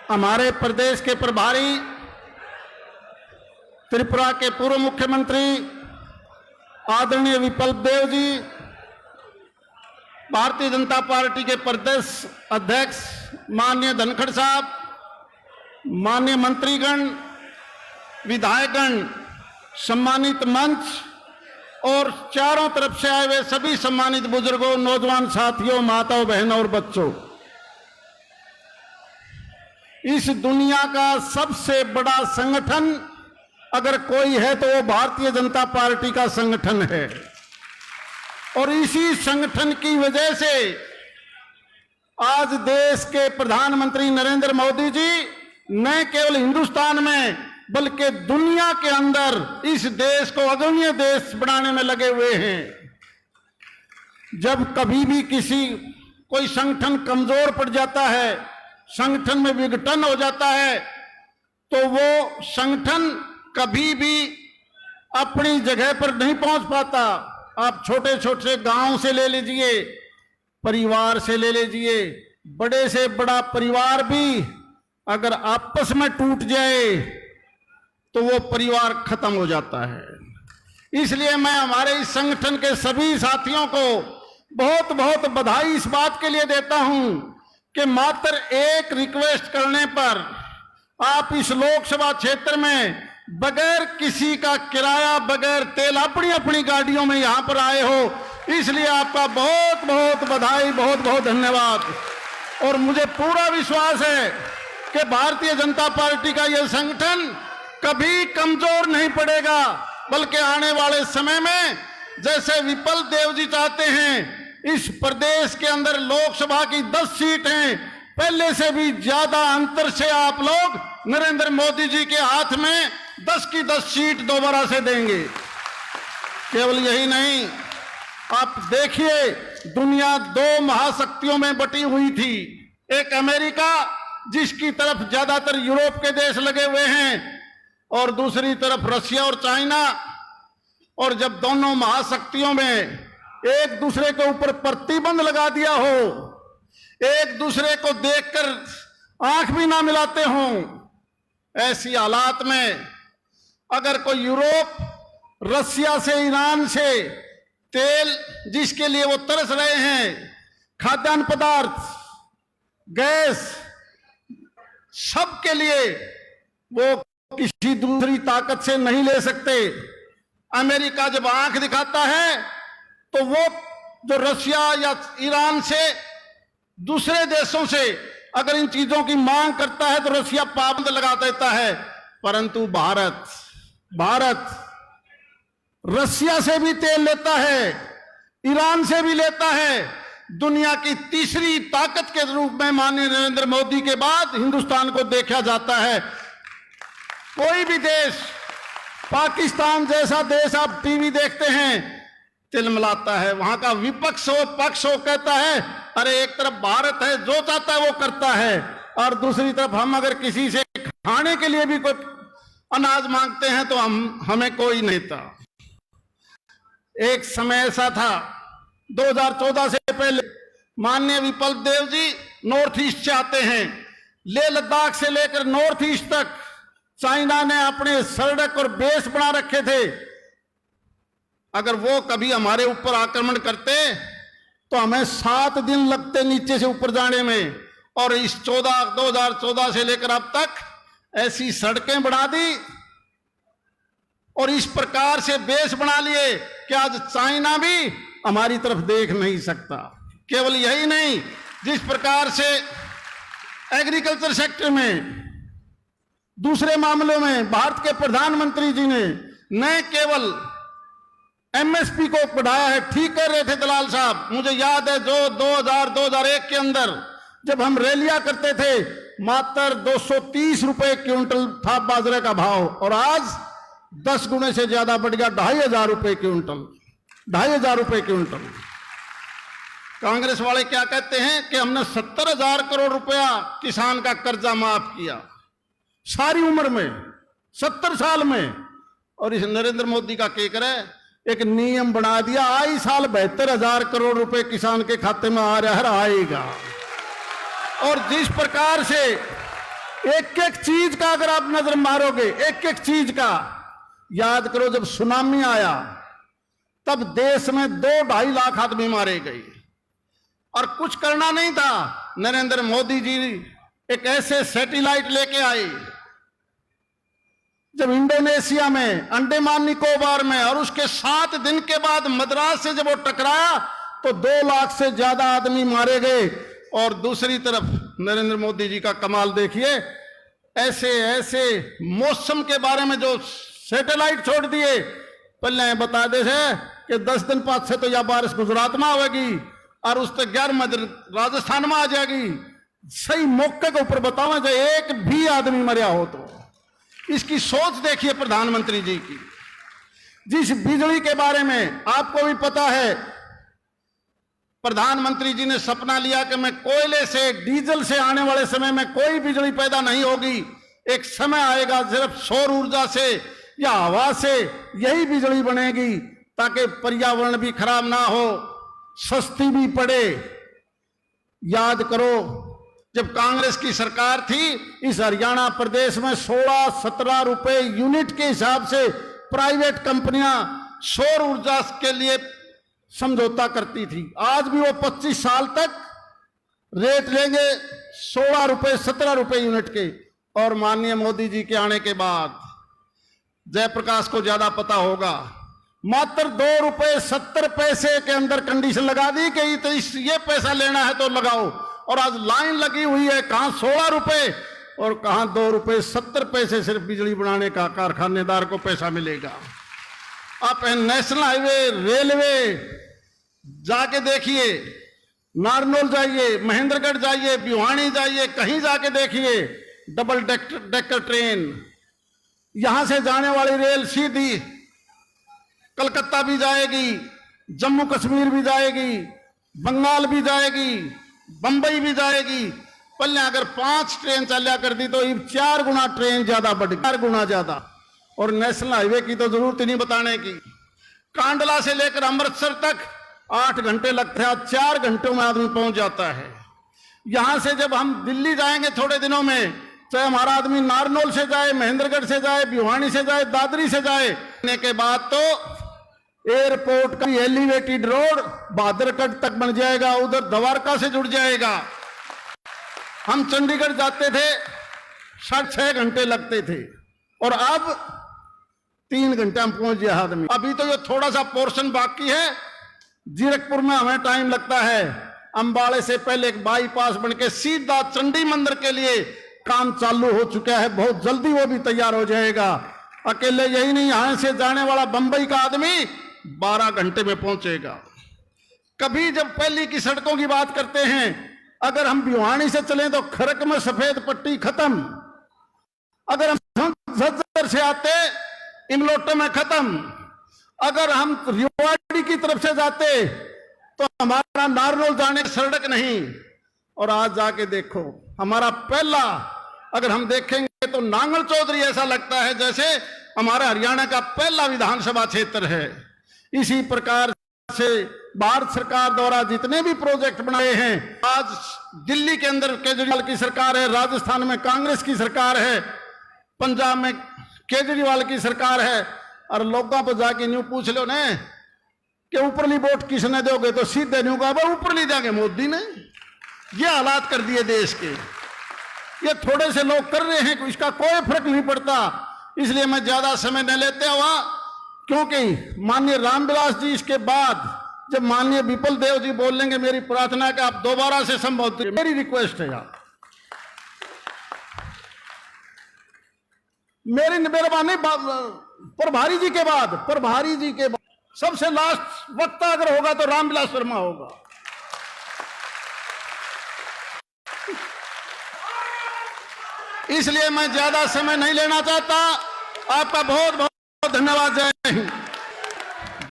हमारे प्रदेश के प्रभारी, त्रिपुरा के पूर्व मुख्यमंत्री आदरणीय विप्लव देव जी, भारतीय जनता पार्टी के प्रदेश अध्यक्ष माननीय धनखड़ साहब, माननीय मंत्रीगण, विधायकगण, सम्मानित मंच और चारों तरफ से आए हुए सभी सम्मानित बुजुर्गों, नौजवान साथियों, माताओं, बहनों और बच्चों, इस दुनिया का सबसे बड़ा संगठन अगर कोई है तो वो भारतीय जनता पार्टी का संगठन है। और इसी संगठन की वजह से आज देश के प्रधानमंत्री नरेंद्र मोदी जी न केवल हिंदुस्तान में बल्कि दुनिया के अंदर इस देश को अग्रणी देश बनाने में लगे हुए हैं। जब कभी भी कोई संगठन कमजोर पड़ जाता है, संगठन में विघटन हो जाता है, तो वो संगठन कभी भी अपनी जगह पर नहीं पहुंच पाता। आप छोटे छोटे गांव से ले लीजिए, परिवार से ले लीजिए, बड़े से बड़ा परिवार भी अगर आपस में टूट जाए तो वो परिवार खत्म हो जाता है। इसलिए मैं हमारे इस संगठन के सभी साथियों को बहुत बहुत बधाई इस बात के लिए देता हूं कि मात्र एक रिक्वेस्ट करने पर आप इस लोकसभा क्षेत्र में बगैर किसी का किराया, बगैर तेल, अपनी अपनी गाड़ियों में यहां पर आए हो। इसलिए आपका बहुत बहुत बधाई, बहुत बहुत धन्यवाद। और मुझे पूरा विश्वास है कि भारतीय जनता पार्टी का यह संगठन कभी कमजोर नहीं पड़ेगा, बल्कि आने वाले समय में जैसे विप्लव देव जी चाहते हैं, इस प्रदेश के अंदर लोकसभा की 10 सीट हैं, पहले से भी ज्यादा अंतर से आप लोग नरेंद्र मोदी जी के हाथ में 10 की 10 सीट दोबारा से देंगे। केवल यही नहीं, आप देखिए दुनिया 2 महाशक्तियों में बटी हुई थी। एक अमेरिका जिसकी तरफ ज्यादातर यूरोप के देश लगे हुए हैं, और दूसरी तरफ रशिया और चाइना। और जब दोनों महाशक्तियों में एक दूसरे के ऊपर प्रतिबंध लगा दिया हो, एक दूसरे को देखकर आंख भी ना मिलाते हों, ऐसी हालात में अगर कोई यूरोप रशिया से, ईरान से तेल जिसके लिए वो तरस रहे हैं, खाद्यान्न पदार्थ, गैस, सबके लिए वो किसी दूसरी ताकत से नहीं ले सकते। अमेरिका जब आंख दिखाता है तो वो जो रशिया या ईरान से, दूसरे देशों से अगर इन चीजों की मांग करता है तो रशिया पाबंद लगा देता है। परंतु भारत रशिया से भी तेल लेता है, ईरान से भी लेता है। दुनिया की तीसरी ताकत के रूप में माननीय नरेंद्र मोदी के बाद हिंदुस्तान को देखा जाता है। कोई भी देश, पाकिस्तान जैसा देश आप टीवी देखते हैं, तिलमिलाता है। वहां का विपक्ष हो, पक्ष हो, कहता है अरे एक तरफ भारत है, जो चाहता है वो करता है, और दूसरी तरफ हम अगर किसी से खाने के लिए भी कोई अनाज मांगते हैं तो हमें कोई नहीं था। एक समय ऐसा था 2014 से पहले, माननीय विप्लव देव जी नॉर्थ ईस्ट से आते हैं। लेह लद्दाख से लेकर नॉर्थ ईस्ट तक चाइना ने अपने सड़क और बेस बना रखे थे। अगर वो कभी हमारे ऊपर आक्रमण करते तो हमें 7 दिन लगते नीचे से ऊपर जाने में। और इस 2014 से लेकर अब तक ऐसी सड़कें बना दी और इस प्रकार से बेस बना लिए कि आज चाइना भी हमारी तरफ देख नहीं सकता। केवल यही नहीं, जिस प्रकार से एग्रीकल्चर सेक्टर में, दूसरे मामलों में भारत के प्रधानमंत्री जी ने न केवल एमएसपी को बढ़ाया है, ठीक कर रहे थे दलाल साहब। मुझे याद है जो 2001 के अंदर जब हम रैलियां करते थे, मात्र 230 रुपए क्विंटल था बाजरे का भाव, और आज 10 गुने से ज्यादा बढ़ गया, 2500 रुपए क्विंटल, 2500 रुपए क्विंटल। कांग्रेस वाले क्या कहते हैं कि हमने 70,000 करोड़ रुपया किसान का कर्जा माफ किया सारी उम्र में, 70 साल में। और इस नरेंद्र मोदी का क्या करे, एक नियम बना दिया, आई साल 72,000 करोड़ रुपए किसान के खाते में आ रहा है, आएगा। और जिस प्रकार से एक एक चीज का अगर आप नजर मारोगे, एक एक चीज का, याद करो जब सुनामी आया तब देश में 2-2.5 लाख आदमी मारे गए और कुछ करना नहीं था। नरेंद्र मोदी जी एक ऐसे सैटेलाइट लेके आए, जब इंडोनेशिया में, अंडमान निकोबार में, और उसके 7 दिन के बाद मद्रास से जब वो टकराया तो 2 लाख से ज्यादा आदमी मारे गए। और दूसरी तरफ नरेंद्र मोदी जी का कमाल देखिए, ऐसे ऐसे मौसम के बारे में जो सैटेलाइट छोड़ दिए, पहले बता दे कि 10 दिन बाद से तो यह बारिश गुजरात में आवेगी और उस तक 11 राजस्थान में आ जाएगी। सही मौके के ऊपर बताओ जो एक भी आदमी मरिया हो तो। इसकी सोच देखिए प्रधानमंत्री जी की। जिस बिजली के बारे में आपको भी पता है, प्रधानमंत्री जी ने सपना लिया कि मैं कोयले से, डीजल से आने वाले समय में कोई बिजली पैदा नहीं होगी, एक समय आएगा सिर्फ सौर ऊर्जा से या हवा से यही बिजली बनेगी ताकि पर्यावरण भी खराब ना हो, सस्ती भी पड़े। याद करो जब कांग्रेस की सरकार थी, इस हरियाणा प्रदेश में 16-17 रुपए यूनिट के हिसाब से प्राइवेट कंपनियां सौर ऊर्जा के लिए समझौता करती थी। आज भी वो 25 साल तक रेट लेंगे 16 रुपए 17 रुपए यूनिट के। और माननीय मोदी जी के आने के बाद, जयप्रकाश को ज्यादा पता होगा, मात्र 2 रुपए 70 पैसे के अंदर कंडीशन लगा दी कि तो ये पैसा लेना है तो लगाओ। और आज लाइन लगी हुई है, कहां 16 रुपए और कहां 2 रुपए 70 पैसे सिर्फ बिजली बनाने का कारखानेदार को पैसा मिलेगा। आप नेशनल हाईवे, रेलवे जाके देखिए, नारनौल जाइए, महेंद्रगढ़ जाइए, भिवानी जाइए, कहीं जाके देखिए डबल डेकर ट्रेन, यहां से जाने वाली रेल सीधी कलकत्ता भी जाएगी, जम्मू कश्मीर भी जाएगी, बंगाल भी जाएगी, बंबई भी जाएगी। पहले अगर 5 ट्रेन चलिया कर दी तो 4 गुना ट्रेन ज्यादा बढ़ गई, 4 गुना ज्यादा। और नेशनल हाईवे की तो जरूरत ही नहीं बताने की। कांडला से लेकर अमृतसर तक 8 घंटे लगते हैं, 4 घंटों में आदमी पहुंच जाता है। यहां से जब हम दिल्ली जाएंगे थोड़े दिनों में, चाहे हमारा आदमी नारनौल से जाए, महेंद्रगढ़ से जाए, भिवानी से जाए, दादरी से जाए, के बाद तो एयरपोर्ट का एलिवेटेड रोड बहादुरगढ़ तक बन जाएगा, उधर द्वारका से जुड़ जाएगा। हम चंडीगढ़ जाते थे 6.5 घंटे लगते थे और अब 3 घंटे हम पहुंच गए आदमी। अभी तो ये थोड़ा सा पोर्शन बाकी है, जीरकपुर में हमें टाइम लगता है। अंबाड़े से पहले एक बाईपास बनके सीधा चंडी मंदिर के लिए काम चालू हो चुका है, बहुत जल्दी वो भी तैयार हो जाएगा। अकेले यही नहीं, यहां से जाने वाला बंबई का आदमी 12 घंटे में पहुंचेगा। कभी जब पहले की सड़कों की बात करते हैं, अगर हम भिवानी से चलें तो खरक में सफेद पट्टी खत्म, अगर हम झज्जर से आते इमलोटे में खत्म, अगर हम रेवाड़ी की तरफ से जाते तो हमारा नारनौल जाने की सड़क नहीं। और आज जाके देखो हमारा पहला, अगर हम देखेंगे तो नांगल चौधरी ऐसा लगता है जैसे हमारा हरियाणा का पहला विधानसभा क्षेत्र है। इसी प्रकार से भारत सरकार द्वारा जितने भी प्रोजेक्ट बनाए हैं, आज दिल्ली के अंदर केजरीवाल की सरकार है, राजस्थान में कांग्रेस की सरकार है, पंजाब में केजरीवाल की सरकार है। और लोगों पर जाके न्यू पूछ लो ने कि ऊपरली वोट किसने दोगे तो सीधे न्यू कहा ऊपरली देंगे मोदी ने। ये हालात कर दिए देश के, ये थोड़े से लोग कर रहे हैं, इसका कोई फर्क नहीं पड़ता। इसलिए मैं ज्यादा समय न लेते हुआ, क्योंकि माननीय रामविलास जी इसके बाद जब माननीय विपुल देव जी बोल लेंगे, मेरी प्रार्थना है कि आप दोबारा से संबोधित, मेरी रिक्वेस्ट है यार, मेरी मेहरबानी। प्रभारी जी के बाद, प्रभारी जी के बाद सबसे लास्ट वक्ता अगर होगा तो रामविलास शर्मा होगा। इसलिए मैं ज्यादा समय नहीं लेना चाहता। आपका बहुत बहुत धन्यवाद। जय हिंद।